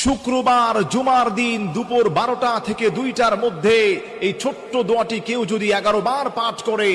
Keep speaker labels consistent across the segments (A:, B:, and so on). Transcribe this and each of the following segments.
A: শুক্রবার জুমার দিন দুপুর 12টা থেকে 2টার মধ্যে এই ছোট্ট দোয়াটি কেউ যদি 11 বার পাঠ করে,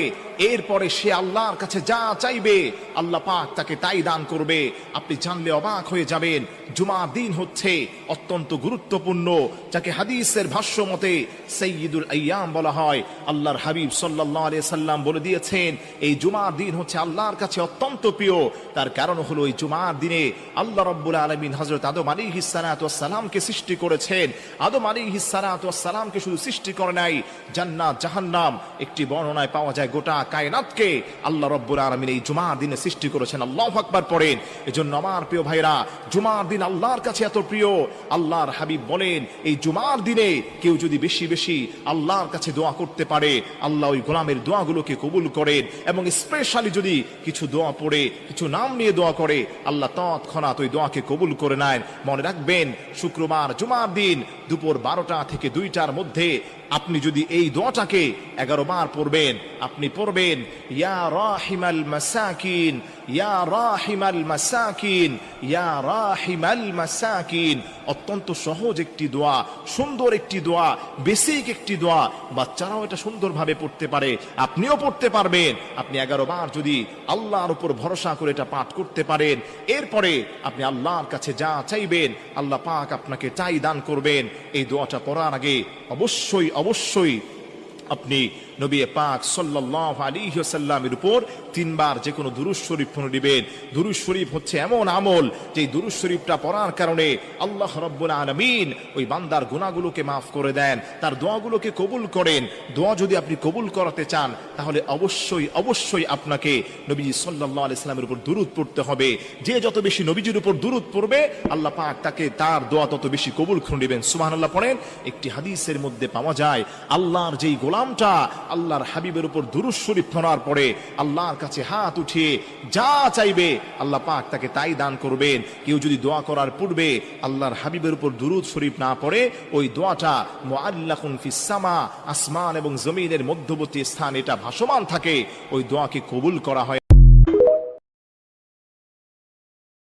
A: এরপরে সে আল্লাহর কাছে যা চাইবে আল্লাহ পাক তাকে তাই দান করবে। আপনি জানলে অবাক হয়ে যাবেন। জুমার দিন হচ্ছে অত্যন্ত গুরুত্বপূর্ণ, যাকে হাদিসের ভাষ্য মতে সাইয়্যিদুল আইয়াম বলা হয়। আল্লাহর হাবিব সাল্লাল্লাহু আলাইহি সাল্লাম বলে দিয়েছেন, এই জুমার দিন হচ্ছে আল্লাহর কাছে অত্যন্ত প্রিয়। তার কারণ হলো এই জুমার দিনে আল্লাহ রাব্বুল আলামিন হযরত আদম আলাইহিস সালাতু ওয়াস সালামকে সৃষ্টি করেছেন। আদম আলাইহিস সালাতু ওয়াস সালামকে শুধু সৃষ্টি করে নাই, জান্নাত জাহান্নাম, একটি বর্ণনায় পাওয়া যায় গোটা কায়নাতকে আল্লাহ রাব্বুল আলামিন এই জুমার দিনে সৃষ্টি করেছেন। আল্লাহু আকবার পড়েন। এজন্য আমার প্রিয় ভাইরা, জুমার দিন আল্লাহর কাছে এত প্রিয়। আল্লাহর হাবিব বলেন, এই জুমার দিনে কেউ যদি বেশি বেশি আল্লাহর কাছে দোয়া করতে পারে, আল্লাহ ওই গোলামের দোয়াগুলোকে কবুল করেন। এবং স্পেশালি যদি কিছু দোয়া পড়ে, কিছু নাম নিয়ে দোয়া করে, আল্লাহ তৎক্ষণাৎ ওই দোয়াকে কবুল করে নেন। মনে রাখবেন, শুক্রবার জুমার দিন দুপুর 12টা থেকে 2টার মধ্যে আপনি যদি এই দোয়াটাকে 11 বার পড়বেন, আপনি পড়বেন, ইয়া রাহিমাল মাসাকিন, ইয়া রাহিমাল মাসাকিন, ইয়া রাহিমাল মাসাকিন। অত্যন্ত সহজ একটি দোয়া, সুন্দর একটি দোয়া, বেসিক একটি দোয়া। বাচ্চারাও এটা সুন্দরভাবে পড়তে পারে, আপনিও পড়তে পারবেন। আপনি 11 বার যদি আল্লাহর উপর ভরসা করে এটা পাঠ করতে পারেন, এরপরে আপনি আল্লাহর কাছে যা চাইবেন আল্লাহ পাক আপনাকে তাই দান করবেন। এই দোয়াটা পড়ার আগে অবশ্যই অবশ্যই আপনি নবী পাক সাল্লাল্লাহু আলাইহি ওয়াসাল্লামের উপর 3 বার যে কোনো দুরূদ শরীফ পড়ে দিবেন। দুরূদ শরীফ হচ্ছে এমন আমল, যে দুরূদ শরীফটা পড়ার কারণে আল্লাহ রাব্বুল আলামিন ওই বান্দার গুনাহগুলোকে মাফ করে দেন, তার দোয়াগুলোকে কবুল করেন। দোয়া যদি আপনি কবুল করাতে চান, তাহলে অবশ্যই অবশ্যই আপনাকে নবী সাল্লাল্লাহু আলাইহি ওয়াসাল্লামের উপর দুরূদ পড়তে হবে। যে যত বেশি নবীজির উপর দুরূদ পড়বে, আল্লাহ পাক তাকে তার দোয়া তত বেশি কবুল করে নেবেন। সুবহানাল্লাহ পড়েন। একটি হাদিসের মধ্যে পাওয়া যায়, আল্লাহর যেই গোলামটা আল্লাহর হাবিবের উপর দুরূদ শরীফ পড়ার পরে আল্লাহর কাছে হাত উঠিয়ে যা চাইবে আল্লাহ পাক তাকে তাই দান করবেন। কেউ যদি দোয়া করার পূর্বে আল্লাহর হাবিবের উপর দুরূদ শরীফ না পড়ে, ওই দোয়াটা মুআল্লাকুন ফিস সামা, আসমান এবং জমিনের মধ্যবর্তী স্থান এটা ভাসমান থাকে, ওই দোয়াকে কবুল করা হয়।